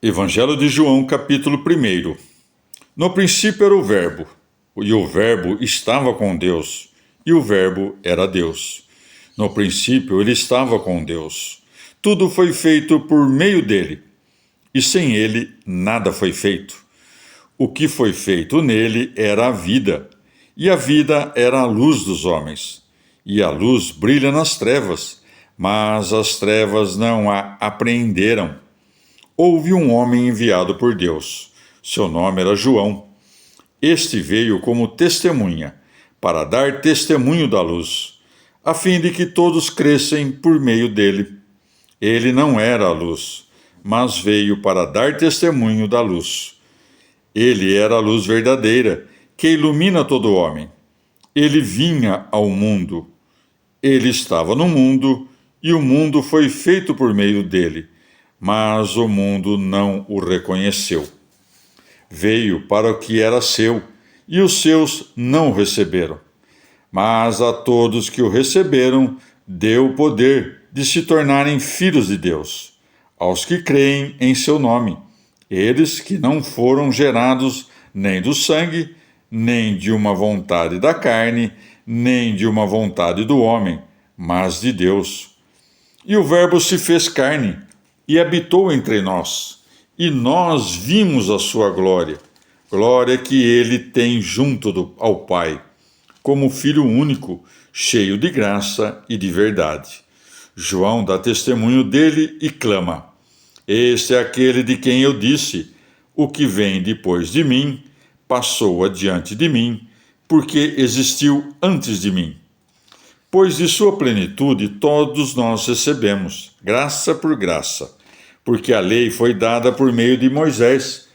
Evangelho de João, capítulo 1. No princípio era o Verbo, e o Verbo estava com Deus, e o Verbo era Deus. No princípio ele estava com Deus. Tudo foi feito por meio dele, e sem ele nada foi feito. O que foi feito nele era a vida, e a vida era a luz dos homens. E a luz brilha nas trevas, mas as trevas não a apreenderam. Houve um homem enviado por Deus. Seu nome era João. Este veio como testemunha, para dar testemunho da luz, a fim de que todos crescem por meio dele. Ele não era a luz, mas veio para dar testemunho da luz. Ele era a luz verdadeira, que ilumina todo homem. Ele vinha ao mundo. Ele estava no mundo, e o mundo foi feito por meio dele, mas o mundo não o reconheceu. Veio para o que era seu, e os seus não o receberam. Mas a todos que o receberam, deu o poder de se tornarem filhos de Deus, aos que creem em seu nome, eles que não foram gerados nem do sangue, nem de uma vontade da carne, nem de uma vontade do homem, mas de Deus. E o Verbo se fez carne e habitou entre nós, e nós vimos a sua glória, glória que ele tem junto ao Pai, como Filho único, cheio de graça e de verdade. João dá testemunho dele e clama: Este é aquele de quem eu disse: o que vem depois de mim passou adiante de mim, porque existiu antes de mim. Pois de sua plenitude todos nós recebemos, graça por graça, porque a lei foi dada por meio de Moisés.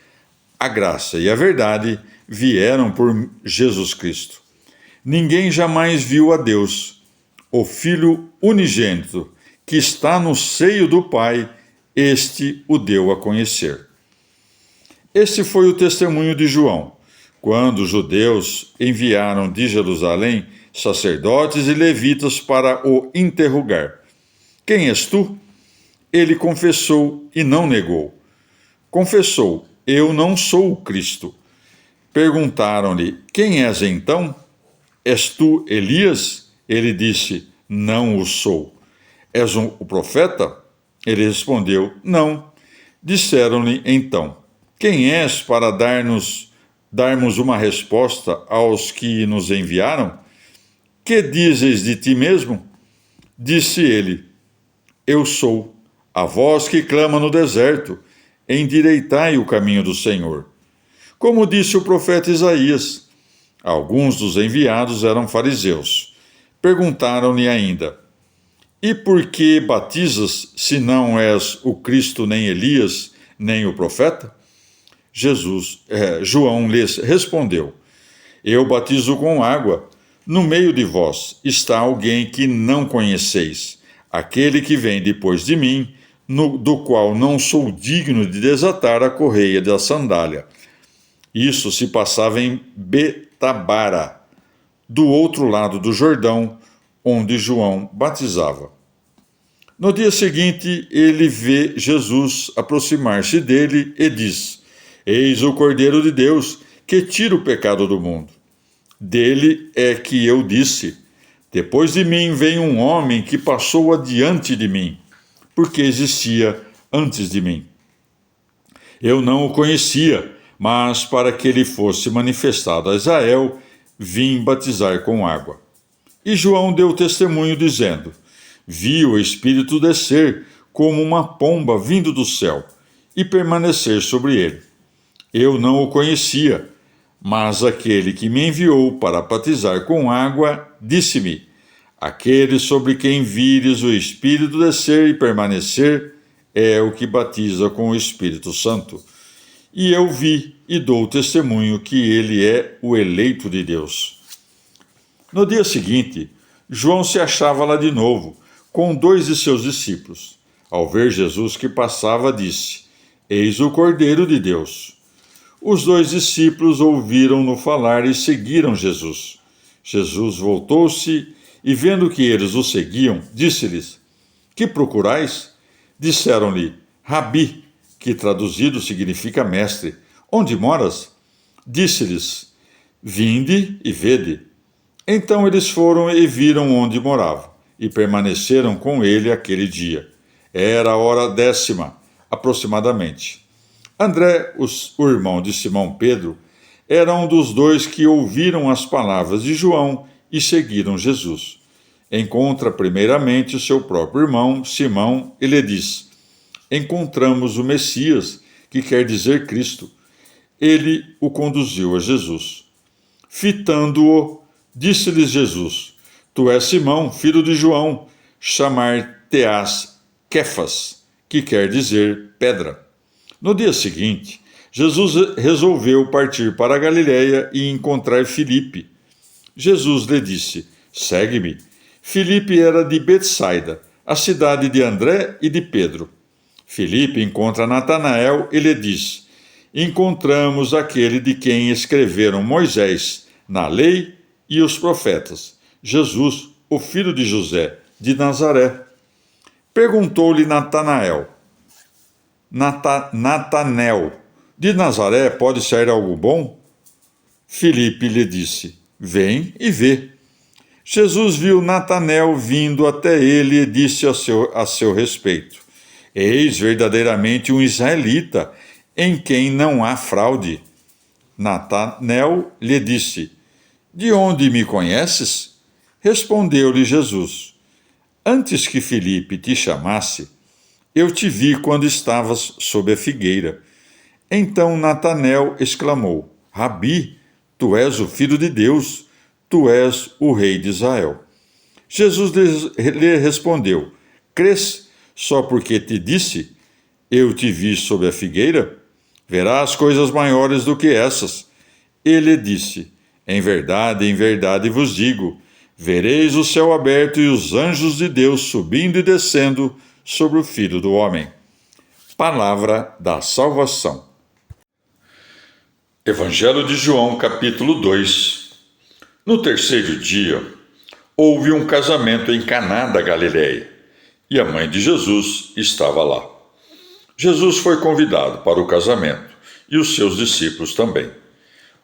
A graça e a verdade vieram por Jesus Cristo. Ninguém jamais viu a Deus. O Filho unigênito, que está no seio do Pai, este o deu a conhecer. Este foi o testemunho de João, quando os judeus enviaram de Jerusalém sacerdotes e levitas para o interrogar. Quem és tu? Ele confessou e não negou. Confessou: eu não sou o Cristo. Perguntaram-lhe: quem és então? És tu Elias? Ele disse: não o sou. És o profeta? Ele respondeu: não. Disseram-lhe então: quem és para darmos uma resposta aos que nos enviaram? Que dizes de ti mesmo? Disse ele: eu sou a voz que clama no deserto: endireitai o caminho do Senhor. Como disse o profeta Isaías. Alguns dos enviados eram fariseus. Perguntaram-lhe ainda: e por que batizas, se não és o Cristo, nem Elias, nem o profeta? João lhes respondeu: eu batizo com água. No meio de vós está alguém que não conheceis, aquele que vem depois de mim, do qual não sou digno de desatar a correia da sandália. Isso se passava em Betabara, do outro lado do Jordão, onde João batizava. No dia seguinte, ele vê Jesus aproximar-se dele e diz: eis o Cordeiro de Deus, que tira o pecado do mundo. Dele é que eu disse: depois de mim vem um homem que passou adiante de mim, porque existia antes de mim. Eu não o conhecia, mas para que ele fosse manifestado a Israel, vim batizar com água. E João deu testemunho, dizendo: vi o Espírito descer como uma pomba vindo do céu e permanecer sobre ele. Eu não o conhecia, mas aquele que me enviou para batizar com água disse-me: aquele sobre quem vires o Espírito descer e permanecer é o que batiza com o Espírito Santo. E eu vi e dou testemunho que ele é o eleito de Deus. No dia seguinte, João se achava lá de novo, com 2 de seus discípulos. Ao ver Jesus que passava, disse: eis o Cordeiro de Deus. Os 2 discípulos ouviram-no falar e seguiram Jesus. Jesus voltou-se e, vendo que eles o seguiam, disse-lhes: que procurais? Disseram-lhe: Rabi, que traduzido significa mestre, onde moras? Disse-lhes: Vinde e vede. Então eles foram e viram onde morava, e permaneceram com ele aquele dia. Era a hora 10ª, aproximadamente. André, o irmão de Simão Pedro, era um dos dois que ouviram as palavras de João e seguiram Jesus. Encontra primeiramente o seu próprio irmão, Simão, e lhe diz: Encontramos o Messias, que quer dizer Cristo. Ele o conduziu a Jesus. Fitando-o, disse-lhes Jesus: Tu és Simão, filho de João, chamar-te-ás Quefas, que quer dizer pedra. No dia seguinte, Jesus resolveu partir para a Galiléia e encontrar Filipe. Jesus lhe disse: Segue-me. Filipe era de Betsaida, a cidade de André e de Pedro. Filipe encontra Natanael e lhe diz: Encontramos aquele de quem escreveram Moisés na lei e os profetas, Jesus, o filho de José, de Nazaré. Perguntou-lhe Natanael: Natanel, de Nazaré pode sair algo bom? Filipe lhe disse: Vem e vê. Jesus viu Natanael vindo até ele e disse a seu respeito: Eis verdadeiramente um israelita, em quem não há fraude. Natanael lhe disse: De onde me conheces? Respondeu-lhe Jesus: Antes que Filipe te chamasse, eu te vi quando estavas sob a figueira. Então Natanael exclamou: Rabi, tu és o Filho de Deus, tu és o Rei de Israel. Jesus lhe respondeu: Crês só porque te disse, eu te vi sob a figueira? Verás coisas maiores do que essas. Ele disse: em verdade vos digo, vereis o céu aberto e os anjos de Deus subindo e descendo sobre o Filho do Homem. Palavra da salvação. Evangelho de João, capítulo 2. No terceiro dia, houve um casamento em Caná da Galiléia, e a mãe de Jesus estava lá. Jesus foi convidado para o casamento, e os seus discípulos também.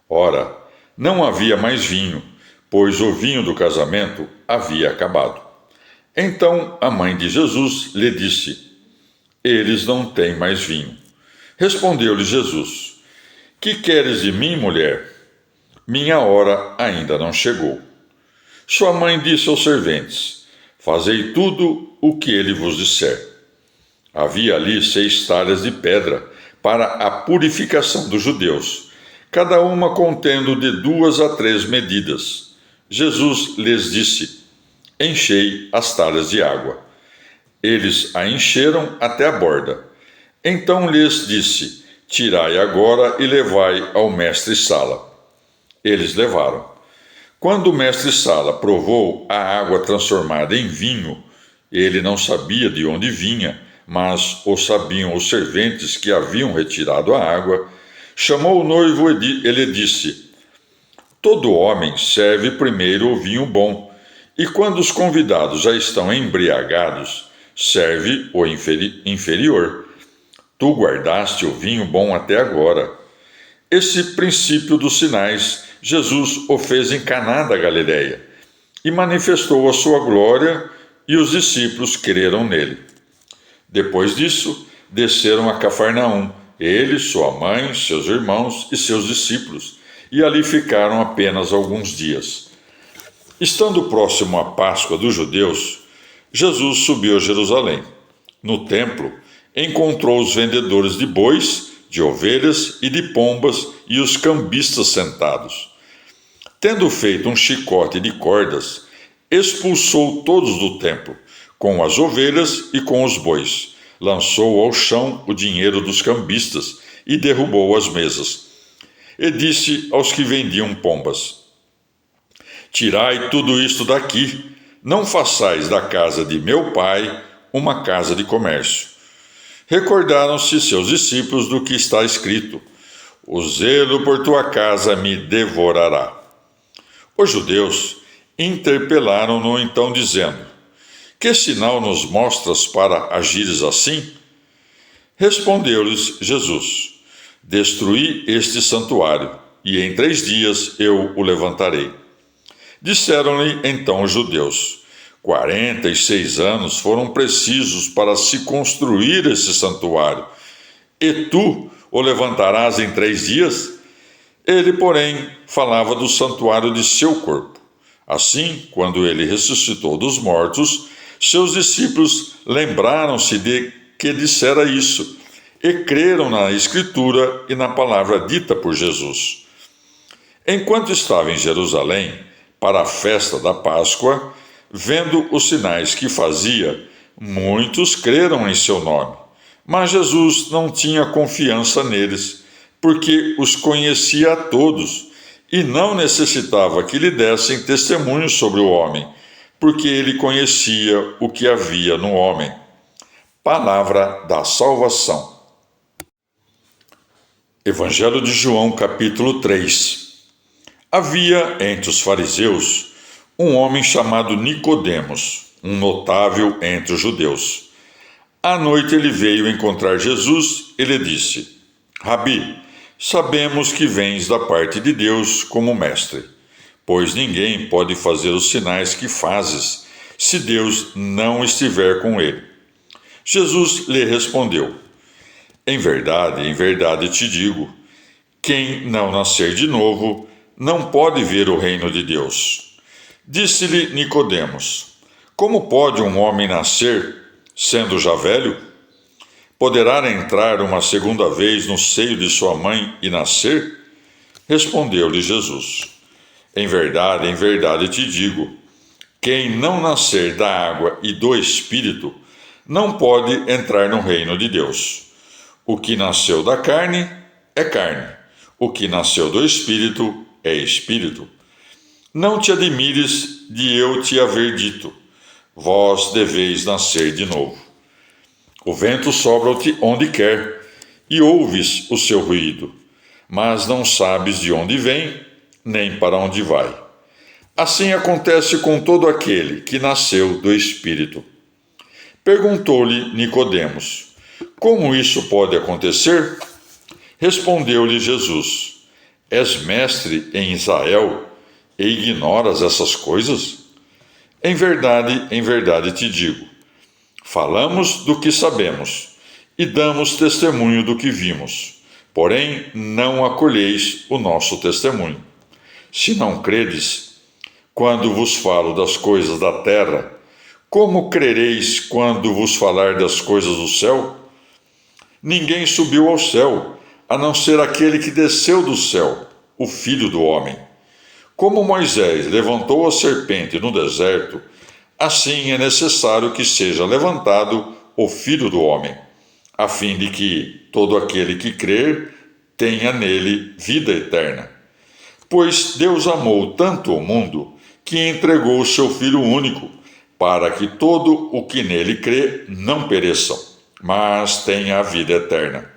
Ora, não havia mais vinho, pois o vinho do casamento havia acabado. Então a mãe de Jesus lhe disse: Eles não têm mais vinho. Respondeu-lhe Jesus: Que queres de mim, mulher? Minha hora ainda não chegou. Sua mãe disse aos serventes: Fazei tudo o que ele vos disser. Havia ali 6 talhas de pedra para a purificação dos judeus, cada uma contendo de 2 a 3 medidas. Jesus lhes disse: Enchei as talhas de água. Eles a encheram até a borda. Então lhes disse: Tirai agora e levai ao mestre-sala. Eles levaram. Quando o mestre-sala provou a água transformada em vinho, ele não sabia de onde vinha, mas o sabiam os serventes que haviam retirado a água, chamou o noivo e lhe disse: Todo homem serve primeiro o vinho bom, e quando os convidados já estão embriagados, serve o inferior. Tu guardaste o vinho bom até agora. Esse princípio dos sinais Jesus o fez em Caná da Galiléia e manifestou a sua glória, e os discípulos creram nele. Depois disso, desceram a Cafarnaum, ele, sua mãe, seus irmãos e seus discípulos, e ali ficaram apenas alguns dias. Estando próximo à Páscoa dos judeus, Jesus subiu a Jerusalém. No templo, encontrou os vendedores de bois, de ovelhas e de pombas e os cambistas sentados. Tendo feito um chicote de cordas, expulsou todos do templo, com as ovelhas e com os bois. Lançou ao chão o dinheiro dos cambistas e derrubou as mesas. E disse aos que vendiam pombas: Tirai tudo isto daqui, não façais da casa de meu pai uma casa de comércio. Recordaram-se seus discípulos do que está escrito: O zelo por tua casa me devorará. Os judeus interpelaram-no então, dizendo: Que sinal nos mostras para agires assim? Respondeu-lhes Jesus: Destruí este santuário, e em 3 dias eu o levantarei. Disseram-lhe então os judeus: 46 anos foram precisos para se construir esse santuário, e tu o levantarás em 3 dias? Ele, porém, falava do santuário de seu corpo. Assim, quando ele ressuscitou dos mortos, seus discípulos lembraram-se de que dissera isso, e creram na Escritura e na palavra dita por Jesus. Enquanto estava em Jerusalém, para a festa da Páscoa, vendo os sinais que fazia, muitos creram em seu nome. Mas Jesus não tinha confiança neles, porque os conhecia a todos, e não necessitava que lhe dessem testemunho sobre o homem, porque ele conhecia o que havia no homem. Palavra da salvação. Evangelho de João, capítulo 3. Havia entre os fariseus um homem chamado Nicodemos, um notável entre os judeus. À noite ele veio encontrar Jesus e lhe disse: Rabi, sabemos que vens da parte de Deus como mestre, pois ninguém pode fazer os sinais que fazes, se Deus não estiver com ele. Jesus lhe respondeu: em verdade te digo, quem não nascer de novo não pode ver o reino de Deus. Disse-lhe Nicodemos: como pode um homem nascer, sendo já velho? Poderá entrar uma segunda vez no seio de sua mãe e nascer? Respondeu-lhe Jesus: em verdade te digo, quem não nascer da água e do Espírito não pode entrar no reino de Deus. O que nasceu da carne é carne, o que nasceu do Espírito é Espírito. Não te admires de eu te haver dito: vós deveis nascer de novo. O vento sopra onde quer, e ouves o seu ruído, mas não sabes de onde vem, nem para onde vai. Assim acontece com todo aquele que nasceu do Espírito. Perguntou-lhe Nicodemos: como isso pode acontecer? Respondeu-lhe Jesus: és mestre em Israel e ignoras essas coisas? Em verdade te digo, falamos do que sabemos e damos testemunho do que vimos, porém não acolheis o nosso testemunho. Se não credes, quando vos falo das coisas da terra, como crereis quando vos falar das coisas do céu? Ninguém subiu ao céu, a não ser aquele que desceu do céu, o Filho do Homem. Como Moisés levantou a serpente no deserto, assim é necessário que seja levantado o Filho do Homem, a fim de que todo aquele que crer tenha nele vida eterna. Pois Deus amou tanto o mundo que entregou o seu Filho único, para que todo o que nele crê não pereçam, mas tenha a vida eterna.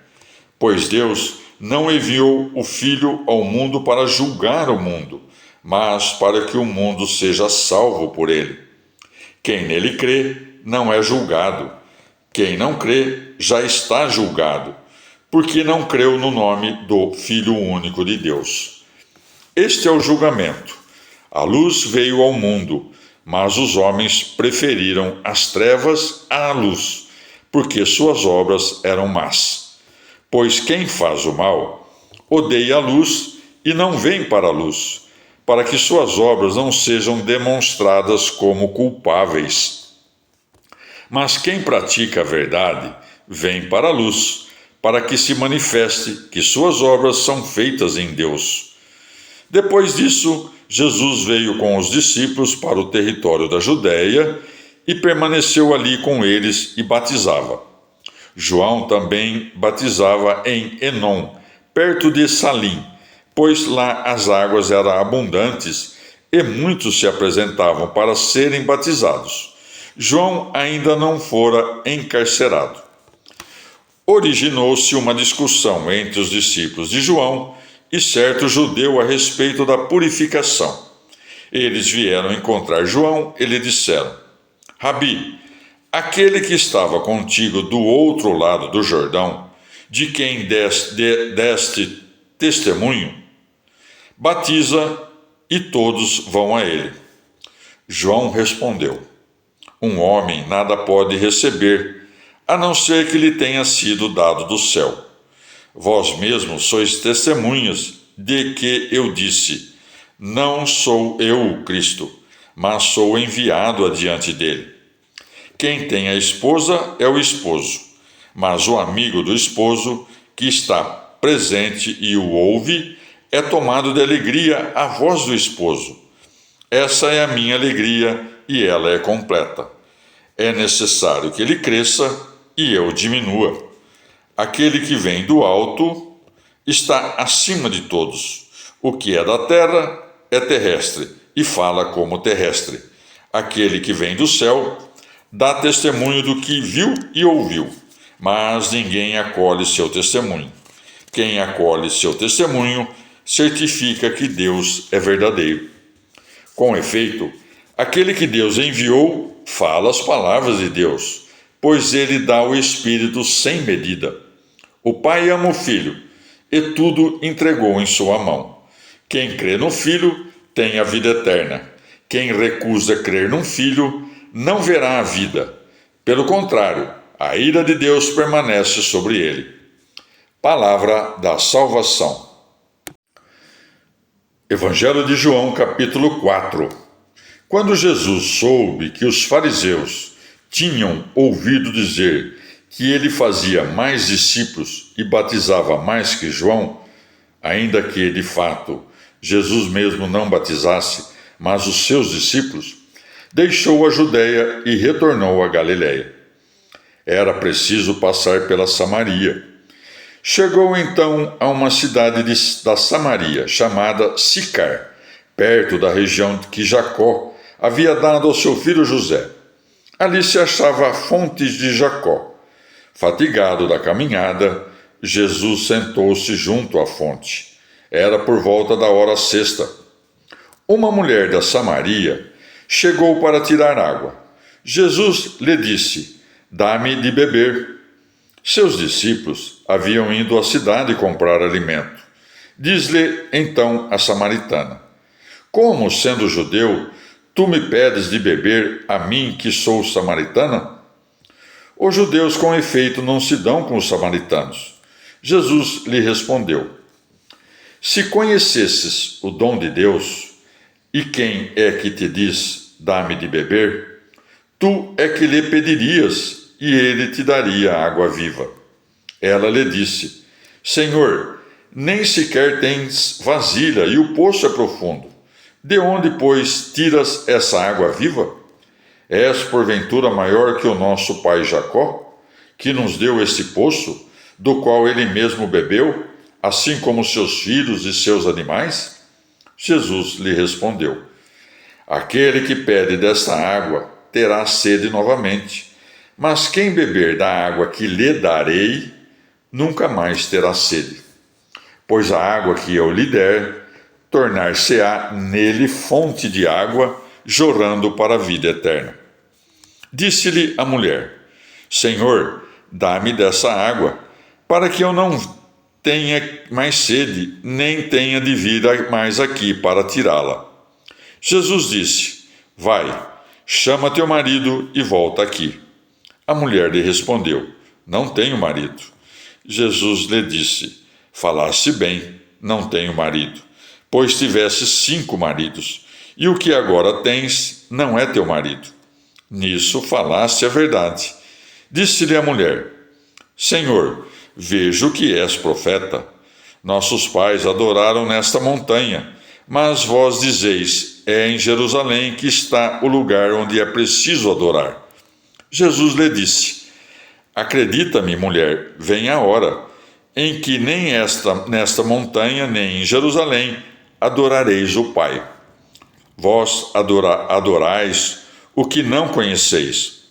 Pois Deus não enviou o Filho ao mundo para julgar o mundo, mas para que o mundo seja salvo por ele. Quem nele crê não é julgado. Quem não crê já está julgado, porque não creu no nome do Filho único de Deus. Este é o julgamento. A luz veio ao mundo, mas os homens preferiram as trevas à luz, porque suas obras eram más. Pois quem faz o mal odeia a luz e não vem para a luz, para que suas obras não sejam demonstradas como culpáveis. Mas quem pratica a verdade vem para a luz, para que se manifeste que suas obras são feitas em Deus. Depois disso, Jesus veio com os discípulos para o território da Judéia e permaneceu ali com eles e batizava. João também batizava em Enom, perto de Salim, pois lá as águas eram abundantes e muitos se apresentavam para serem batizados. João ainda não fora encarcerado. Originou-se uma discussão entre os discípulos de João e certo judeu a respeito da purificação. Eles vieram encontrar João e lhe disseram: Rabi, aquele que estava contigo do outro lado do Jordão, de quem deste testemunho, batiza e todos vão a ele. João respondeu: um homem nada pode receber, a não ser que lhe tenha sido dado do céu. Vós mesmos sois testemunhas de que eu disse: não sou eu o Cristo, mas sou enviado adiante dele. Quem tem a esposa é o esposo, mas o amigo do esposo, que está presente e o ouve, é tomado de alegria a voz do esposo. Essa é a minha alegria e ela é completa. É necessário que ele cresça e eu diminua. Aquele que vem do alto está acima de todos. O que é da terra é terrestre e fala como terrestre. Aquele que vem do céu dá testemunho do que viu e ouviu, mas ninguém acolhe seu testemunho. Quem acolhe seu testemunho certifica que Deus é verdadeiro. Com efeito, aquele que Deus enviou fala as palavras de Deus, pois ele dá o Espírito sem medida. O Pai ama o Filho e tudo entregou em sua mão. Quem crê no Filho tem a vida eterna. Quem recusa crer no Filho não verá a vida. Pelo contrário, a ira de Deus permanece sobre ele. Palavra da salvação. Evangelho de João, capítulo 4. Quando Jesus soube que os fariseus tinham ouvido dizer que ele fazia mais discípulos e batizava mais que João, ainda que, de fato, Jesus mesmo não batizasse, mas os seus discípulos, deixou a Judéia e retornou a Galiléia. Era preciso passar pela Samaria. Chegou então a uma cidade da Samaria, chamada Sicar, perto da região que Jacó havia dado ao seu filho José. Ali se achava a fonte de Jacó. Fatigado da caminhada, Jesus sentou-se junto à fonte. Era por volta da hora sexta. Uma mulher da Samaria chegou para tirar água. Jesus lhe disse: dá-me de beber. Seus discípulos haviam ido à cidade comprar alimento. Diz-lhe então a samaritana: como, sendo judeu, tu me pedes de beber a mim que sou samaritana? Os judeus, com efeito, não se dão com os samaritanos. Jesus lhe respondeu: se conhecesses o dom de Deus, e quem é que te diz, dá-me de beber, tu é que lhe pedirias, e ele te daria água viva. Ela lhe disse: Senhor, nem sequer tens vasilha, e o poço é profundo. De onde, pois, tiras essa água viva? És, porventura, maior que o nosso pai Jacó, que nos deu esse poço, do qual ele mesmo bebeu, assim como seus filhos e seus animais? Jesus lhe respondeu: aquele que pede desta água terá sede novamente, mas quem beber da água que lhe darei, nunca mais terá sede. Pois a água que eu lhe der, tornar-se-á nele fonte de água, jorrando para a vida eterna. Disse-lhe a mulher: Senhor, dá-me dessa água, para que eu não tenha mais sede, nem tenha de vir mais aqui para tirá-la. Jesus disse: vai, chama teu marido e volta aqui. A mulher lhe respondeu: não tenho marido. Jesus lhe disse: falaste bem, não tenho marido, pois tivesses 5 maridos, e o que agora tens não é teu marido. Nisso falaste a verdade. Disse-lhe a mulher: Senhor, vejo que és profeta. Nossos pais adoraram nesta montanha, mas vós dizeis: é em Jerusalém que está o lugar onde é preciso adorar. Jesus lhe disse: acredita-me, mulher, vem a hora em que nem nesta montanha, nem em Jerusalém adorareis o Pai. Vós adorais o que não conheceis.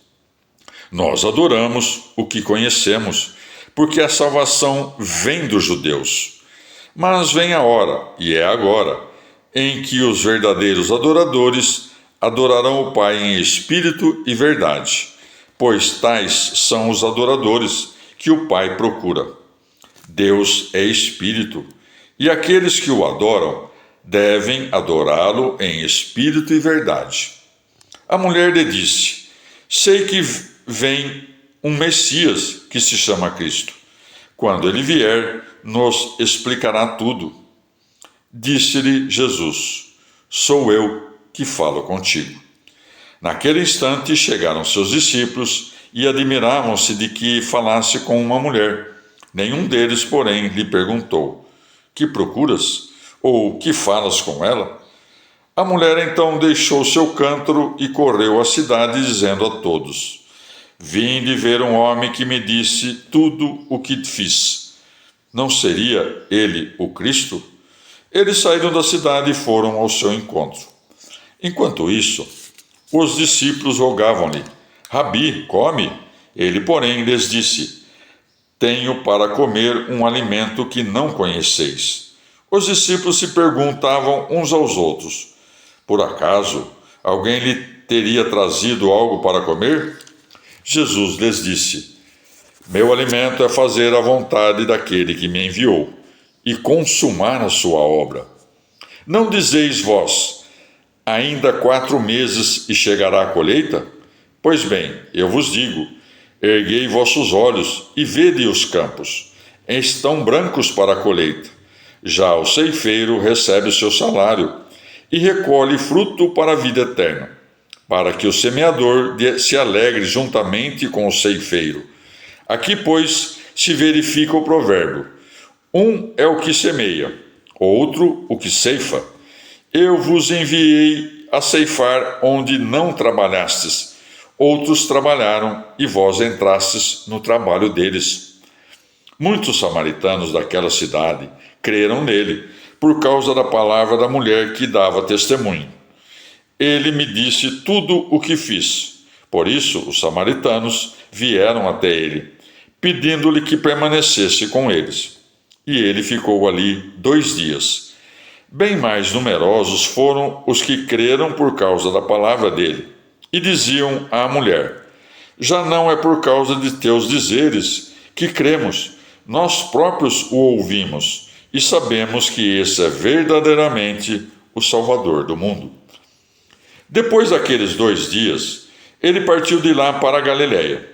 Nós adoramos o que conhecemos, porque a salvação vem dos judeus. Mas vem a hora, e é agora, em que os verdadeiros adoradores adorarão o Pai em espírito e verdade, pois tais são os adoradores que o Pai procura. Deus é Espírito, e aqueles que o adoram devem adorá-lo em espírito e verdade. A mulher lhe disse: sei que vem um Messias que se chama Cristo. Quando ele vier, nos explicará tudo. Disse-lhe Jesus: sou eu que falo contigo. Naquele instante chegaram seus discípulos e admiravam-se de que falasse com uma mulher. Nenhum deles, porém, lhe perguntou: que procuras? Ou que falas com ela? A mulher então deixou seu cântaro e correu à cidade, dizendo a todos: vim de ver um homem que me disse tudo o que fiz. Não seria ele o Cristo? Eles saíram da cidade e foram ao seu encontro. Enquanto isso, os discípulos rogavam-lhe: Rabi, come. Ele, porém, lhes disse: tenho para comer um alimento que não conheceis. Os discípulos se perguntavam uns aos outros: por acaso alguém lhe teria trazido algo para comer? Jesus lhes disse: meu alimento é fazer a vontade daquele que me enviou e consumar a sua obra. Não dizeis vós: ainda 4 meses e chegará a colheita? Pois bem, eu vos digo: erguei vossos olhos e vede os campos, estão brancos para a colheita. Já o ceifeiro recebe o seu salário e recolhe fruto para a vida eterna, para que o semeador se alegre juntamente com o ceifeiro. Aqui, pois, se verifica o provérbio: um é o que semeia, outro o que ceifa. Eu vos enviei a ceifar onde não trabalhastes. Outros trabalharam e vós entrastes no trabalho deles. Muitos samaritanos daquela cidade creram nele, por causa da palavra da mulher que dava testemunho. Ele me disse tudo o que fiz. Por isso, os samaritanos vieram até ele, pedindo-lhe que permanecesse com eles. E ele ficou ali 2 dias. Bem mais numerosos foram os que creram por causa da palavra dele. E diziam à mulher: já não é por causa de teus dizeres que cremos, nós próprios o ouvimos e sabemos que esse é verdadeiramente o Salvador do mundo. Depois daqueles 2 dias, ele partiu de lá para a Galiléia.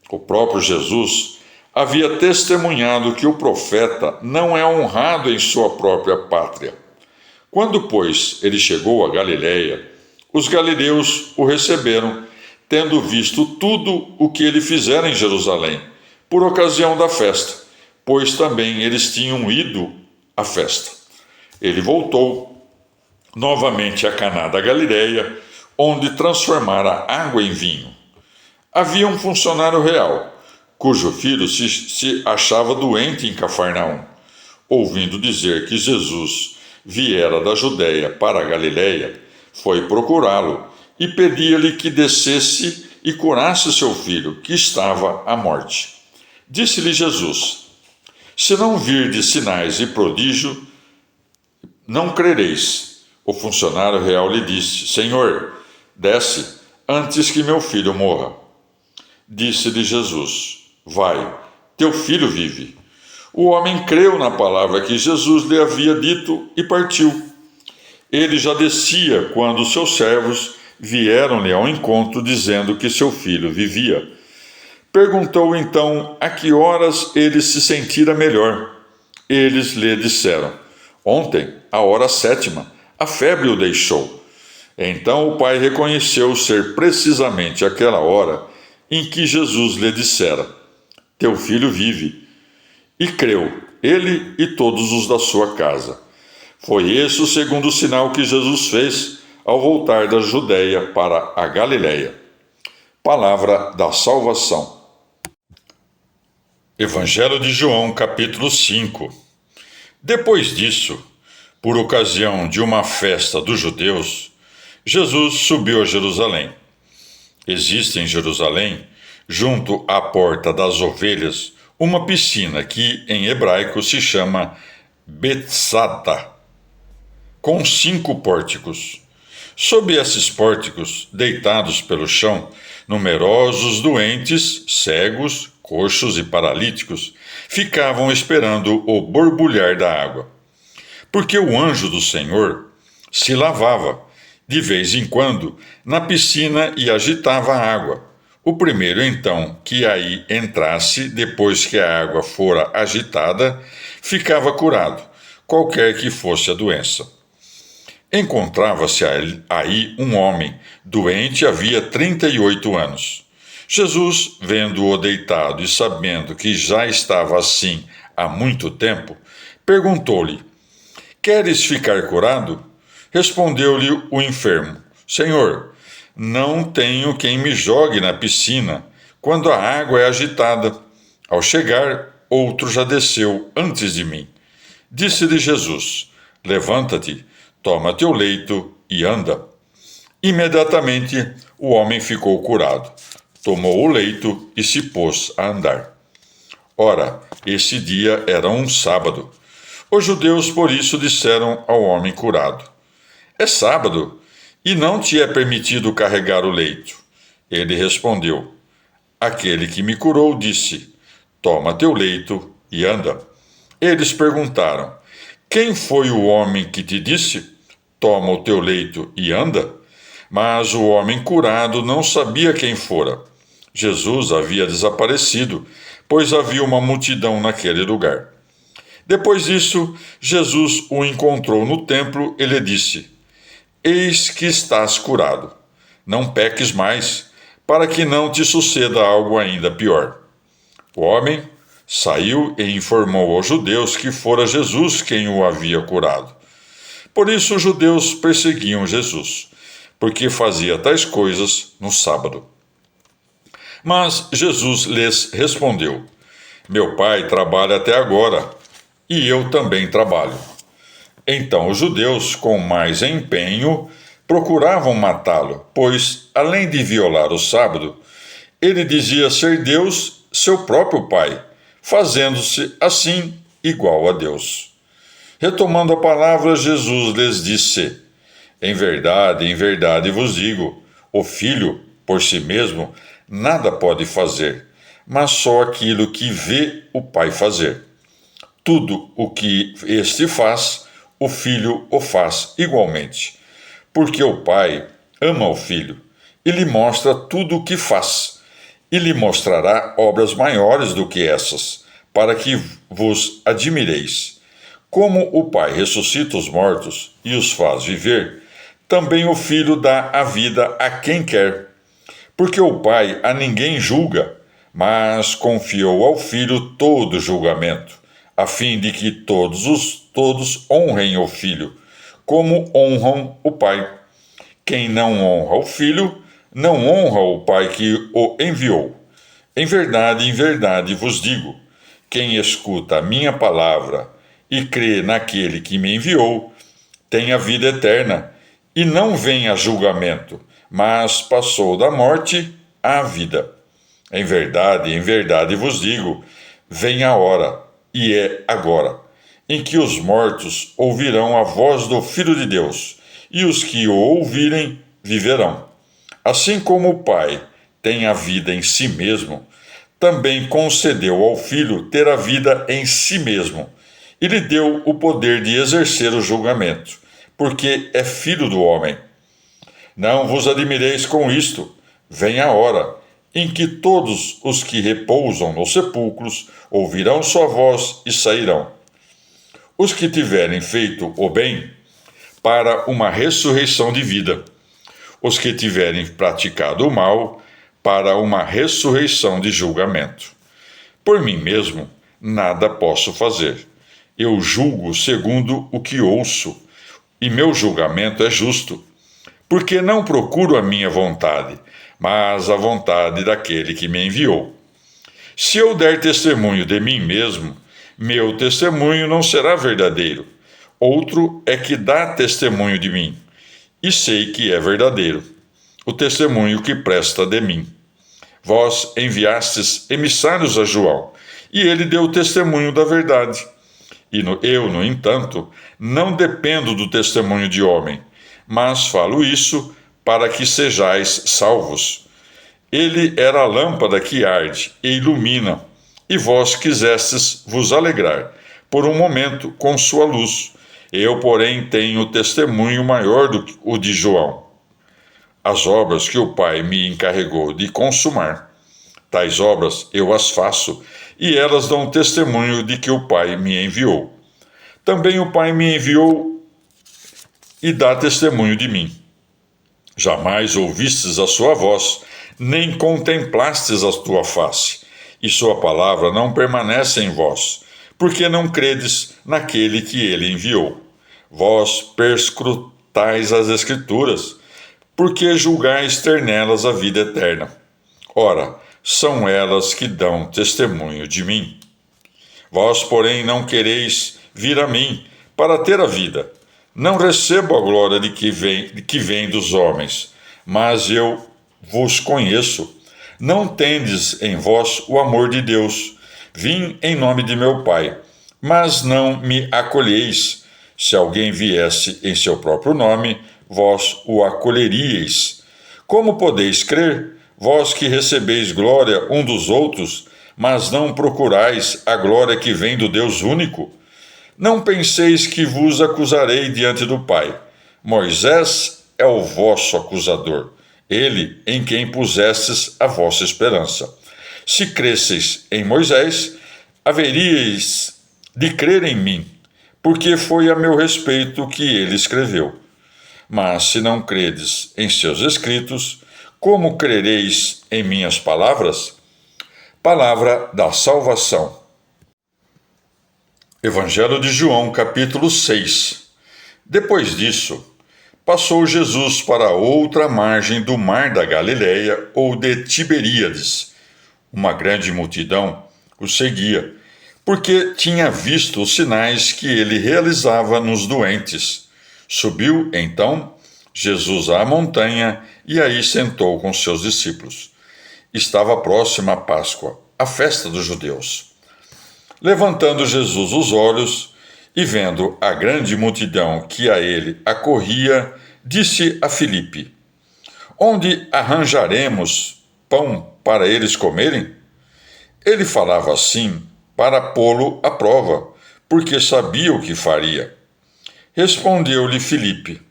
O próprio Jesus havia testemunhado que o profeta não é honrado em sua própria pátria. Quando, pois, ele chegou a Galiléia, os galileus o receberam, tendo visto tudo o que ele fizera em Jerusalém, por ocasião da festa, pois também eles tinham ido à festa. Ele voltou novamente a Caná da Galiléia, onde transformara água em vinho. Havia um funcionário real, cujo filho se achava doente em Cafarnaum. Ouvindo dizer que Jesus viera da Judéia para a Galiléia, foi procurá-lo e pedia-lhe que descesse e curasse seu filho, que estava à morte. Disse-lhe Jesus: se não virdes sinais e prodígio, não crereis. O funcionário real lhe disse: Senhor, desce antes que meu filho morra. Disse-lhe Jesus: vai, teu filho vive. O homem creu na palavra que Jesus lhe havia dito e partiu. Ele já descia quando seus servos vieram-lhe ao encontro, dizendo que seu filho vivia. Perguntou então a que horas ele se sentira melhor. Eles lhe disseram: ontem, à hora 7ª, a febre o deixou. Então o pai reconheceu ser precisamente aquela hora em que Jesus lhe dissera: teu filho vive. E creu, ele e todos os da sua casa. Foi esse o segundo sinal que Jesus fez ao voltar da Judéia para a Galiléia. Palavra da salvação. Evangelho de João, capítulo 5. Depois disso, por ocasião de uma festa dos judeus, Jesus subiu a Jerusalém. Existe em Jerusalém, junto à Porta das Ovelhas, uma piscina que, em hebraico, se chama Betzata, com 5 pórticos. Sob esses pórticos, deitados pelo chão, numerosos doentes, cegos, coxos e paralíticos ficavam esperando o borbulhar da água. Porque o anjo do Senhor se lavava, de vez em quando, na piscina e agitava a água. O primeiro, então, que aí entrasse, depois que a água fora agitada, ficava curado, qualquer que fosse a doença. Encontrava-se aí um homem, doente havia 38 anos. Jesus, vendo-o deitado e sabendo que já estava assim há muito tempo, perguntou-lhe: Queres ficar curado? Respondeu-lhe o enfermo: Senhor, não tenho quem me jogue na piscina quando a água é agitada. Ao chegar, outro já desceu antes de mim. Disse-lhe Jesus: Levanta-te, toma teu leito e anda. Imediatamente o homem ficou curado. Tomou o leito e se pôs a andar. Ora, esse dia era um sábado. Os judeus, por isso, disseram ao homem curado: É sábado, e não te é permitido carregar o leito. Ele respondeu: Aquele que me curou disse: Toma teu leito e anda. Eles perguntaram: Quem foi o homem que te disse: Toma o teu leito e anda? Mas o homem curado não sabia quem fora. Jesus havia desaparecido, pois havia uma multidão naquele lugar. Depois disso, Jesus o encontrou no templo e lhe disse: Eis que estás curado. Não peques mais, para que não te suceda algo ainda pior. O homem saiu e informou aos judeus que fora Jesus quem o havia curado. Por isso os judeus perseguiam Jesus, porque fazia tais coisas no sábado. Mas Jesus lhes respondeu: Meu Pai trabalha até agora, e eu também trabalho. Então os judeus, com mais empenho, procuravam matá-lo, pois, além de violar o sábado, ele dizia ser Deus, seu próprio Pai, fazendo-se assim igual a Deus. Retomando a palavra, Jesus lhes disse: em verdade vos digo, o Filho, por si mesmo, nada pode fazer, mas só aquilo que vê o Pai fazer. Tudo o que este faz, o Filho o faz igualmente, porque o Pai ama o Filho e lhe mostra tudo o que faz, e lhe mostrará obras maiores do que essas, para que vos admireis. Como o Pai ressuscita os mortos e os faz viver, também o Filho dá a vida a quem quer. Porque o Pai a ninguém julga, mas confiou ao Filho todo o julgamento, a fim de que todos honrem o Filho, como honram o Pai. Quem não honra o Filho, não honra o Pai que o enviou. Em verdade vos digo, quem escuta a minha palavra e crê naquele que me enviou, tem a vida eterna, e não vem a julgamento, mas passou da morte à vida. Em verdade vos digo, vem a hora, e é agora, em que os mortos ouvirão a voz do Filho de Deus, e os que o ouvirem viverão. Assim como o Pai tem a vida em si mesmo, também concedeu ao Filho ter a vida em si mesmo, e lhe deu o poder de exercer o julgamento, porque é filho do homem. Não vos admireis com isto, vem a hora em que todos os que repousam nos sepulcros ouvirão sua voz e sairão. Os que tiverem feito o bem, para uma ressurreição de vida. Os que tiverem praticado o mal, para uma ressurreição de julgamento. Por mim mesmo, nada posso fazer. Eu julgo segundo o que ouço, e meu julgamento é justo, porque não procuro a minha vontade, mas a vontade daquele que me enviou. Se eu der testemunho de mim mesmo, meu testemunho não será verdadeiro. Outro é que dá testemunho de mim, e sei que é verdadeiro, o testemunho que presta de mim. Vós enviastes emissários a João, e ele deu testemunho da verdade. Eu, no entanto, não dependo do testemunho de homem, mas falo isso para que sejais salvos. Ele era a lâmpada que arde e ilumina, e vós quisestes vos alegrar, por um momento, com sua luz. Eu, porém, tenho testemunho maior do que o de João. As obras que o Pai me encarregou de consumar, tais obras eu as faço, e elas dão testemunho de que o Pai me enviou. Também o Pai me enviou e dá testemunho de mim. Jamais ouvistes a sua voz, nem contemplastes a tua face, e sua palavra não permanece em vós, porque não credes naquele que ele enviou. Vós perscrutais as Escrituras, porque julgais ter nelas a vida eterna. Ora, são elas que dão testemunho de mim. Vós, porém, não quereis vir a mim para ter a vida. Não recebo a glória de que vem dos homens, mas eu vos conheço. Não tendes em vós o amor de Deus. Vim em nome de meu Pai, mas não me acolheis. Se alguém viesse em seu próprio nome, vós o acolheríeis. Como podeis crer, vós que recebeis glória um dos outros, mas não procurais a glória que vem do Deus único? Não penseis que vos acusarei diante do Pai. Moisés é o vosso acusador, ele em quem pusestes a vossa esperança. Se cresseis em Moisés, haveríeis de crer em mim, porque foi a meu respeito que ele escreveu. Mas se não credes em seus escritos, como crereis em minhas palavras? Palavra da salvação. Evangelho de João, capítulo 6. Depois disso, passou Jesus para outra margem do mar da Galileia ou de Tiberíades. Uma grande multidão o seguia, porque tinha visto os sinais que ele realizava nos doentes. Subiu, então, Jesus à montanha e aí sentou com seus discípulos. Estava próxima a Páscoa, a festa dos judeus. Levantando Jesus os olhos e vendo a grande multidão que a ele acorria, disse a Filipe: Onde arranjaremos pão para eles comerem? Ele falava assim para pô-lo à prova, porque sabia o que faria. Respondeu-lhe Filipe: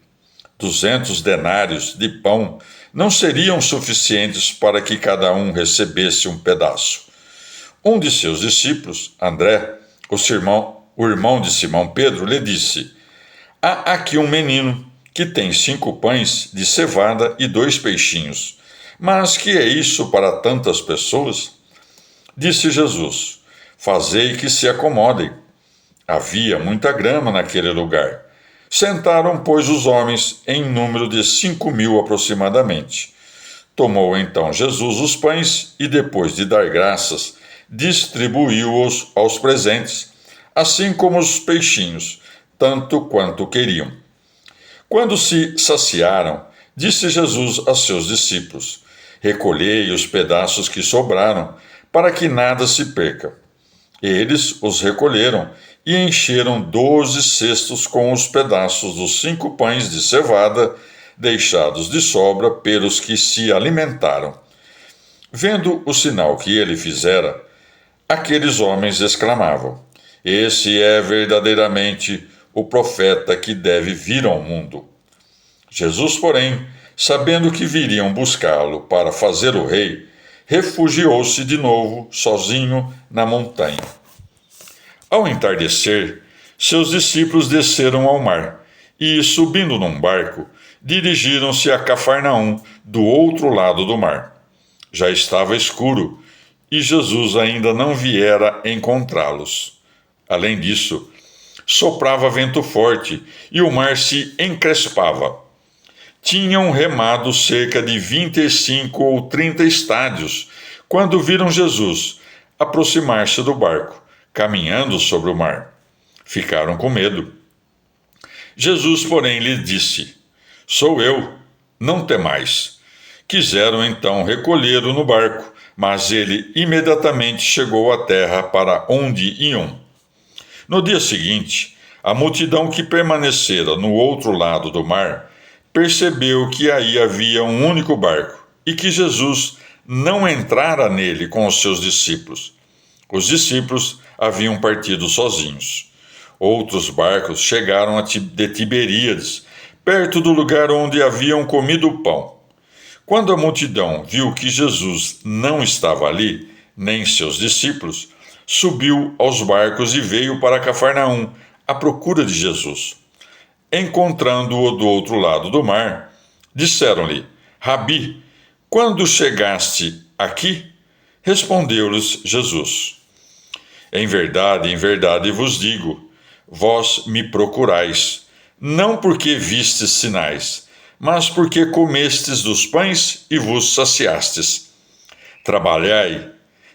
200 denários de pão não seriam suficientes para que cada um recebesse um pedaço. Um de seus discípulos, André, o irmão de Simão Pedro, lhe disse: Há aqui um menino que tem 5 pães de cevada e 2 peixinhos. Mas que é isso para tantas pessoas? Disse Jesus: Fazei que se acomodem. Havia muita grama naquele lugar. Sentaram, pois, os homens em número de 5.000 aproximadamente. Tomou então Jesus os pães e, depois de dar graças, distribuiu-os aos presentes, assim como os peixinhos, tanto quanto queriam. Quando se saciaram, disse Jesus a seus discípulos: Recolhei os pedaços que sobraram, para que nada se perca. Eles os recolheram e encheram 12 cestos com os pedaços dos 5 pães de cevada, deixados de sobra pelos que se alimentaram. Vendo o sinal que ele fizera, aqueles homens exclamavam: Esse é verdadeiramente o profeta que deve vir ao mundo. Jesus, porém, sabendo que viriam buscá-lo para fazer o rei, refugiou-se de novo, sozinho, na montanha. Ao entardecer, seus discípulos desceram ao mar e, subindo num barco, dirigiram-se a Cafarnaum, do outro lado do mar. Já estava escuro e Jesus ainda não viera encontrá-los. Além disso, soprava vento forte e o mar se encrespava. Tinham remado cerca de 25 ou 30 estádios quando viram Jesus aproximar-se do barco, caminhando sobre o mar. Ficaram com medo. Jesus, porém, lhes disse: Sou eu, não temais. Quiseram então recolhê-lo no barco, mas ele imediatamente chegou à terra para onde iam. No dia seguinte, a multidão que permanecera no outro lado do mar percebeu que aí havia um único barco e que Jesus não entrara nele com os seus discípulos. Os discípulos haviam partido sozinhos. Outros barcos chegaram de Tiberíades, perto do lugar onde haviam comido o pão. Quando a multidão viu que Jesus não estava ali, nem seus discípulos, subiu aos barcos e veio para Cafarnaum, à procura de Jesus. Encontrando-o do outro lado do mar, disseram-lhe: Rabi, quando chegaste aqui? Respondeu-lhes Jesus: em verdade vos digo, vós me procurais, não porque vistes sinais, mas porque comestes dos pães e vos saciastes. Trabalhai,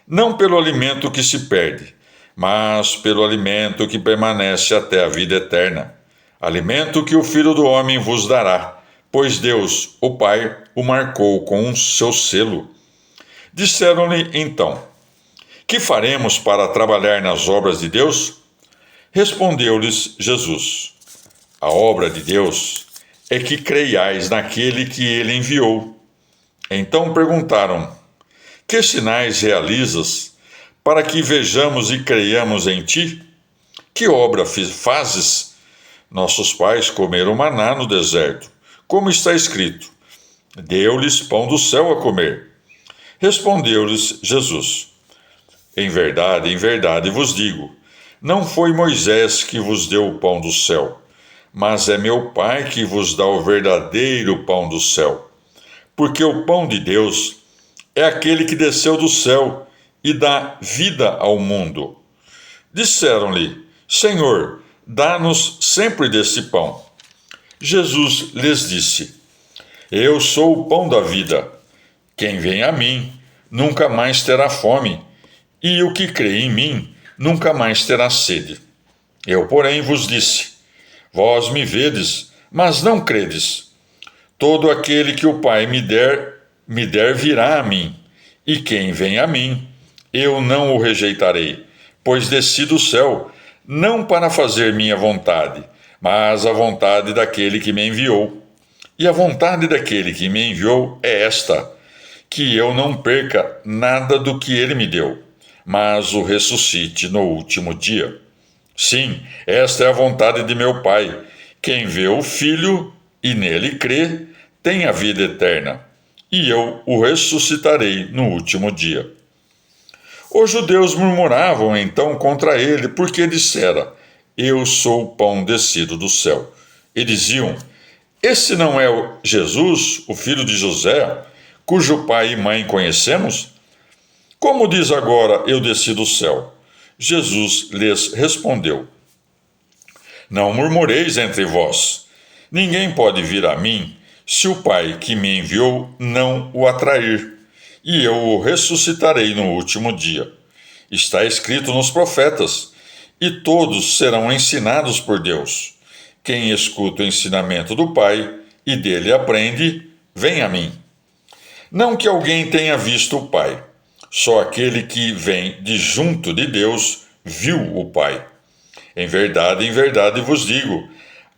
não pelo alimento que se perde, mas pelo alimento que permanece até a vida eterna, alimento que o Filho do Homem vos dará, pois Deus, o Pai, o marcou com o seu selo. Disseram-lhe então: que faremos para trabalhar nas obras de Deus? Respondeu-lhes Jesus: a obra de Deus é que creiais naquele que ele enviou. Então perguntaram: que sinais realizas para que vejamos e creiamos em ti? Que obra fazes? Nossos pais comeram maná no deserto, como está escrito: deu-lhes pão do céu a comer. Respondeu-lhes Jesus: em verdade vos digo, não foi Moisés que vos deu o pão do céu, mas é meu Pai que vos dá o verdadeiro pão do céu. Porque o pão de Deus é aquele que desceu do céu e dá vida ao mundo. Disseram-lhe: Senhor, dá-nos sempre desse pão. Jesus lhes disse: eu sou o pão da vida. Quem vem a mim nunca mais terá fome, e o que crê em mim nunca mais terá sede. Eu, porém, vos disse: vós me vedes, mas não credes. Todo aquele que o Pai me der virá a mim, e quem vem a mim, eu não o rejeitarei, pois desci do céu, não para fazer minha vontade, mas a vontade daquele que me enviou. E a vontade daquele que me enviou é esta: que eu não perca nada do que ele me deu, mas o ressuscite no último dia. Sim, esta é a vontade de meu Pai. Quem vê o Filho e nele crê, tem a vida eterna, e eu o ressuscitarei no último dia. Os judeus murmuravam então contra ele, porque dissera: eu sou o pão descido do céu. E diziam: esse não é o Jesus, o filho de José, cujo pai e mãe conhecemos? Como diz agora: eu desci do céu? Jesus lhes respondeu: não murmureis entre vós. Ninguém pode vir a mim se o Pai que me enviou não o atrair, e eu o ressuscitarei no último dia. Está escrito nos profetas: e todos serão ensinados por Deus. Quem escuta o ensinamento do Pai e dele aprende, vem a mim. Não que alguém tenha visto o Pai, só aquele que vem de junto de Deus viu o Pai. Em verdade vos digo,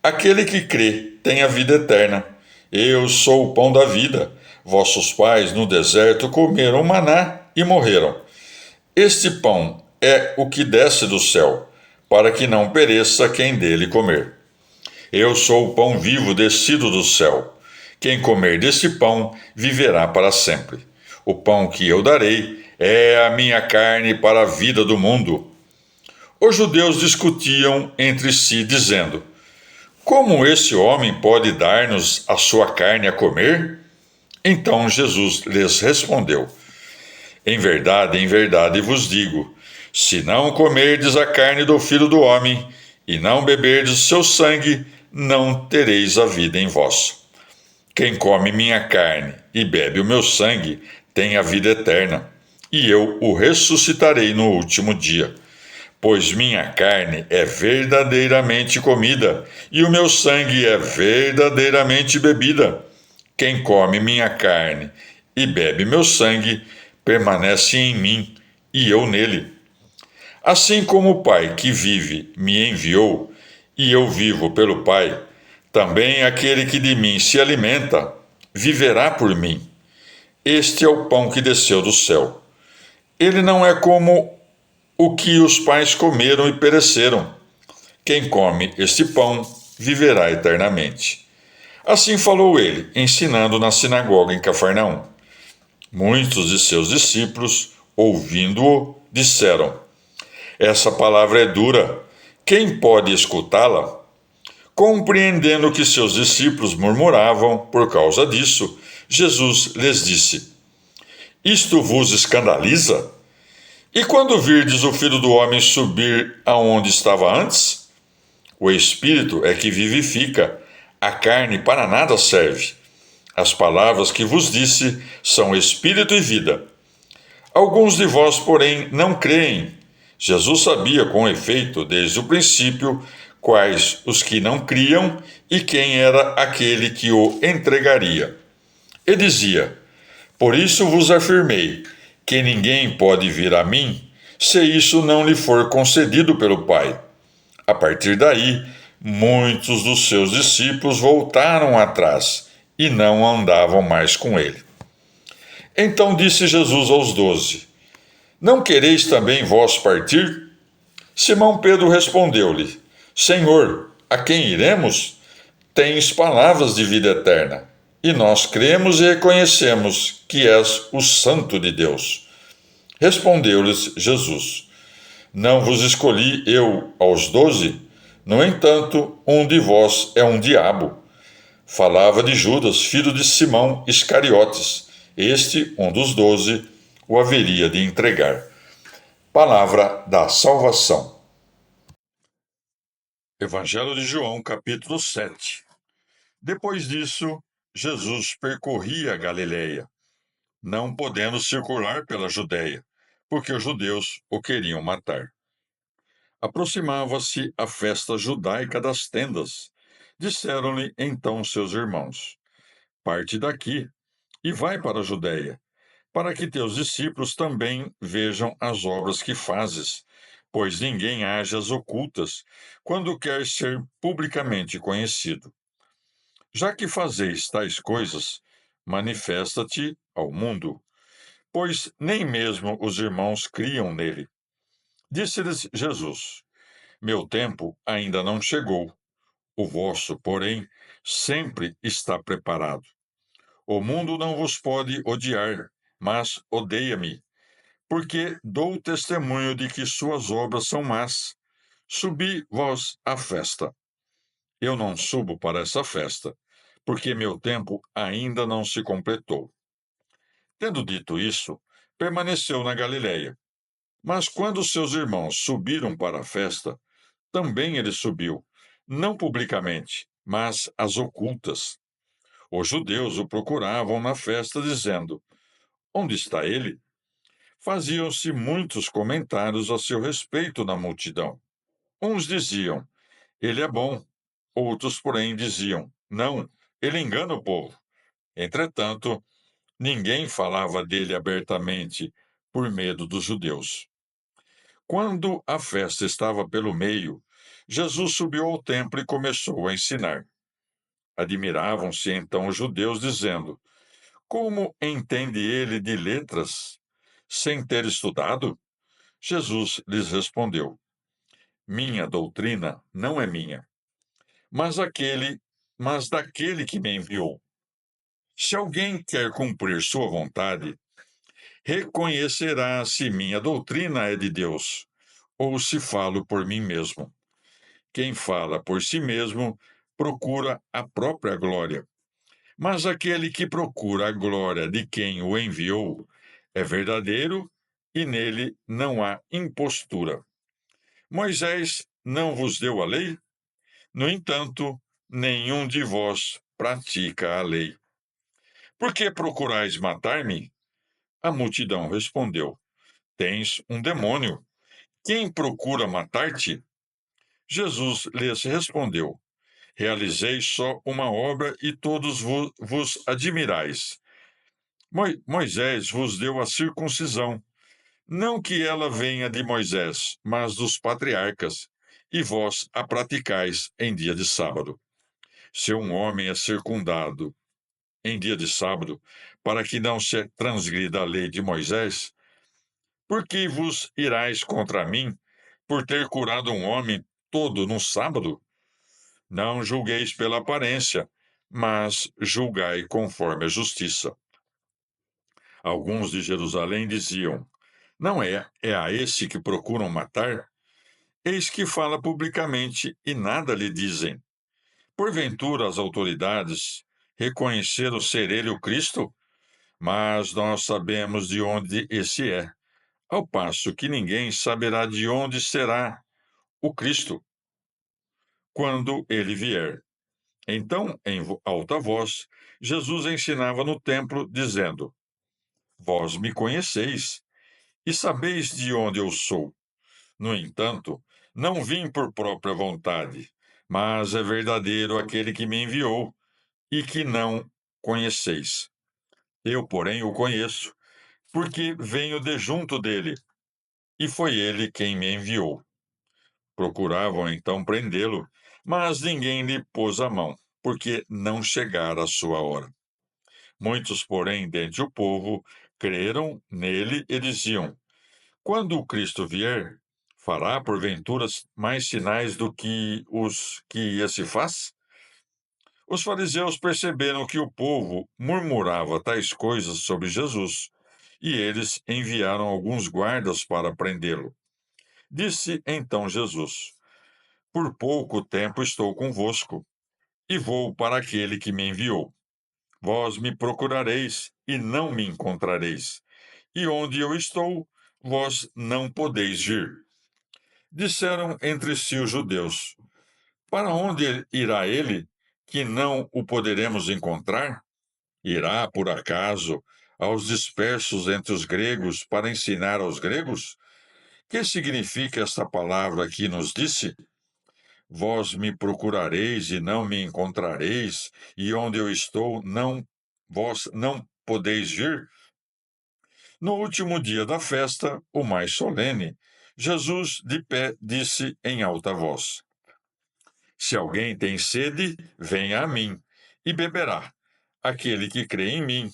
aquele que crê tem a vida eterna. Eu sou o pão da vida. Vossos pais no deserto comeram maná e morreram. Este pão é o que desce do céu, para que não pereça quem dele comer. Eu sou o pão vivo descido do céu. Quem comer deste pão viverá para sempre. O pão que eu darei é a minha carne para a vida do mundo. Os judeus discutiam entre si, dizendo: como esse homem pode dar-nos a sua carne a comer? Então Jesus lhes respondeu: em verdade vos digo, se não comerdes a carne do Filho do Homem e não beberdes seu sangue, não tereis a vida em vós. Quem come minha carne e bebe o meu sangue tem a vida eterna, e eu o ressuscitarei no último dia. Pois minha carne é verdadeiramente comida, e o meu sangue é verdadeiramente bebida. Quem come minha carne e bebe meu sangue, permanece em mim, e eu nele. Assim como o Pai que vive me enviou, e eu vivo pelo Pai, Também aquele que de mim se alimenta viverá por mim. Este é o pão que desceu do céu. Ele não é como o que os pais comeram e pereceram. Quem come este pão viverá eternamente. Assim falou ele, ensinando na sinagoga em Cafarnaum. Muitos de seus discípulos, ouvindo-o, disseram: Essa palavra é dura, quem pode escutá-la? Compreendendo que seus discípulos murmuravam por causa disso, Jesus lhes disse: Isto vos escandaliza? E quando virdes o Filho do Homem subir aonde estava antes? O Espírito é que vivifica, a carne para nada serve. As palavras que vos disse são Espírito e vida. Alguns de vós, porém, não creem. Jesus sabia com efeito, desde o princípio, quais os que não criam e quem era aquele que o entregaria. E dizia: Por isso vos afirmei que ninguém pode vir a mim se isso não lhe for concedido pelo Pai. A partir daí, muitos dos seus discípulos voltaram atrás e não andavam mais com ele. Então disse Jesus aos 12: Não quereis também vós partir? Simão Pedro respondeu-lhe: Senhor, a quem iremos? Tens palavras de vida eterna, e nós cremos e reconhecemos que és o Santo de Deus. Respondeu-lhes Jesus: Não vos escolhi eu aos 12? No entanto, um de vós é um diabo. Falava de Judas, filho de Simão Iscariotes. Este, um dos 12, o haveria de entregar. Palavra da salvação. Evangelho de João, capítulo 7. Depois disso, Jesus percorria a Galileia, não podendo circular pela Judéia, porque os judeus o queriam matar. Aproximava-se a festa judaica das tendas. Disseram-lhe então seus irmãos: Parte daqui e vai para a Judéia, para que teus discípulos também vejam as obras que fazes, pois ninguém age às ocultas quando quer ser publicamente conhecido. Já que fazeis tais coisas, manifesta-te ao mundo, pois nem mesmo os irmãos criam nele. Disse-lhes Jesus: Meu tempo ainda não chegou, o vosso, porém, sempre está preparado. O mundo não vos pode odiar, mas odeia-me, porque dou testemunho de que suas obras são más. Subi vós à festa. Eu não subo para essa festa, porque meu tempo ainda não se completou. Tendo dito isso, permaneceu na Galiléia. Mas quando seus irmãos subiram para a festa, também ele subiu, não publicamente, mas às ocultas. Os judeus o procuravam na festa, dizendo: Onde está ele? Faziam-se muitos comentários a seu respeito na multidão. Uns diziam: Ele é bom. Outros, porém, diziam: Não, ele engana o povo. Entretanto, ninguém falava dele abertamente, por medo dos judeus. Quando a festa estava pelo meio, Jesus subiu ao templo e começou a ensinar. Admiravam-se então os judeus, dizendo: Como entende ele de letras, sem ter estudado? Jesus lhes respondeu: Minha doutrina não é minha, mas daquele que me enviou. Se alguém quer cumprir sua vontade, reconhecerá se minha doutrina é de Deus, ou se falo por mim mesmo. Quem fala por si mesmo procura a própria glória. Mas aquele que procura a glória de quem o enviou é verdadeiro e nele não há impostura. Moisés não vos deu a lei? No entanto, nenhum de vós pratica a lei. Por que procurais matar-me? A multidão respondeu: Tens um demônio. Quem procura matar-te? Jesus lhes respondeu: Realizei só uma obra e todos vos admirais. Moisés vos deu a circuncisão, não que ela venha de Moisés, mas dos patriarcas, e vós a praticais em dia de sábado. Se um homem é circundado em dia de sábado, para que não se transgrida a lei de Moisés, por que vos irais contra mim, por ter curado um homem todo no sábado? Não julgueis pela aparência, mas julgai conforme a justiça. Alguns de Jerusalém diziam: Não é a esse que procuram matar? Eis que fala publicamente e nada lhe dizem. Porventura as autoridades reconheceram ser ele o Cristo? Mas nós sabemos de onde esse é, ao passo que ninguém saberá de onde será o Cristo quando ele vier. Então, em alta voz, Jesus ensinava no templo, dizendo: Vós me conheceis e sabeis de onde eu sou. No entanto, não vim por própria vontade, mas é verdadeiro aquele que me enviou e que não conheceis. Eu, porém, o conheço, porque venho de junto dele, e foi ele quem me enviou. Procuravam então prendê-lo, mas ninguém lhe pôs a mão, porque não chegara a sua hora. Muitos, porém, dentre o povo, creram nele e diziam: Quando o Cristo vier, fará porventura mais sinais do que os que esse faz? Os fariseus perceberam que o povo murmurava tais coisas sobre Jesus, e eles enviaram alguns guardas para prendê-lo. Disse então Jesus: Por pouco tempo estou convosco, e vou para aquele que me enviou. Vós me procurareis e não me encontrareis, e onde eu estou, vós não podeis vir. Disseram entre si os judeus: Para onde irá ele, que não o poderemos encontrar? Irá, por acaso, aos dispersos entre os gregos para ensinar aos gregos? Que significa esta palavra que nos disse? Vós me procurareis e não me encontrareis, e onde eu estou, vós não podeis vir? No último dia da festa, o mais solene, Jesus, de pé, disse em alta voz: Se alguém tem sede, venha a mim, e beberá. Aquele que crê em mim,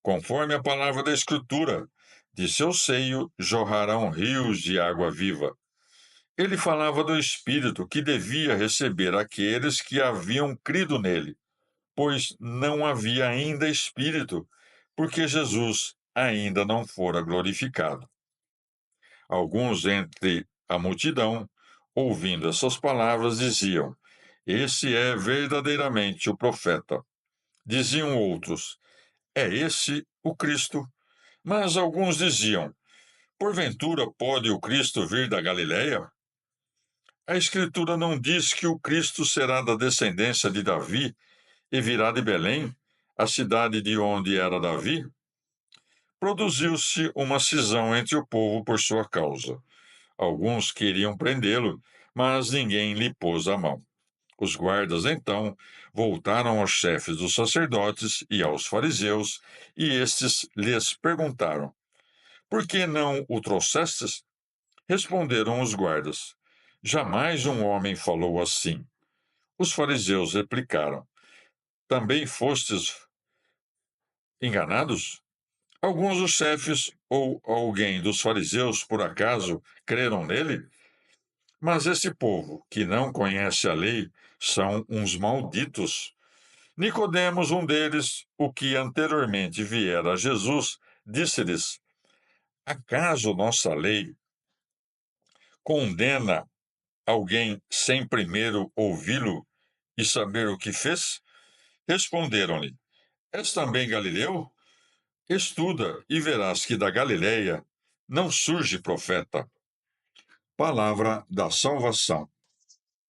conforme a palavra da Escritura, de seu seio jorrarão rios de água viva. Ele falava do Espírito que devia receber aqueles que haviam crido nele, pois não havia ainda Espírito, porque Jesus ainda não fora glorificado. Alguns entre a multidão, ouvindo essas palavras, diziam: Esse é verdadeiramente o profeta. Diziam outros: É esse o Cristo? Mas alguns diziam: Porventura pode o Cristo vir da Galiléia? A Escritura não diz que o Cristo será da descendência de Davi e virá de Belém, a cidade de onde era Davi? Produziu-se uma cisão entre o povo por sua causa. Alguns queriam prendê-lo, mas ninguém lhe pôs a mão. Os guardas, então, voltaram aos chefes dos sacerdotes e aos fariseus, e estes lhes perguntaram: Por que não o trouxestes? Responderam os guardas: Jamais um homem falou assim. Os fariseus replicaram: Também fostes enganados? Alguns dos chefes ou alguém dos fariseus, por acaso, creram nele? Mas esse povo, que não conhece a lei, são uns malditos. Nicodemos, um deles, o que anteriormente viera a Jesus, disse-lhes: Acaso nossa lei condena alguém sem primeiro ouvi-lo e saber o que fez? Responderam-lhe: És também Galileu? Estuda e verás que da Galileia não surge profeta. Palavra da salvação.